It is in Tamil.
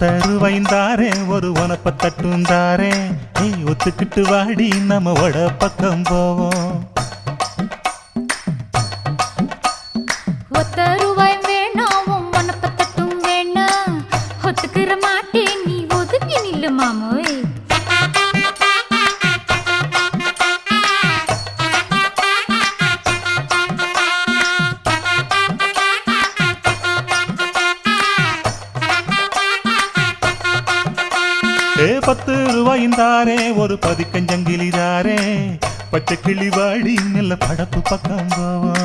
ஒத்தருவைந்தாரே ஒரு உனப்ப தட்டுந்தாரே ஒத்துக்கிட்டு வாடி நம்ம வட பக்கம் போவோம். ஒத்த ரூபாய் வேணாம் உனப்ப தட்டும் வேணாம் ஒத்துக்கிற மாட்டேன் நீ ஒதுக்கி நில்லு மாமோய். ₹10 ஒரு பதிக்கஞ்சங்கிலிதாரே பச்சை கிளி வாடி நல்ல படப்பு பக்கம் போவோம்.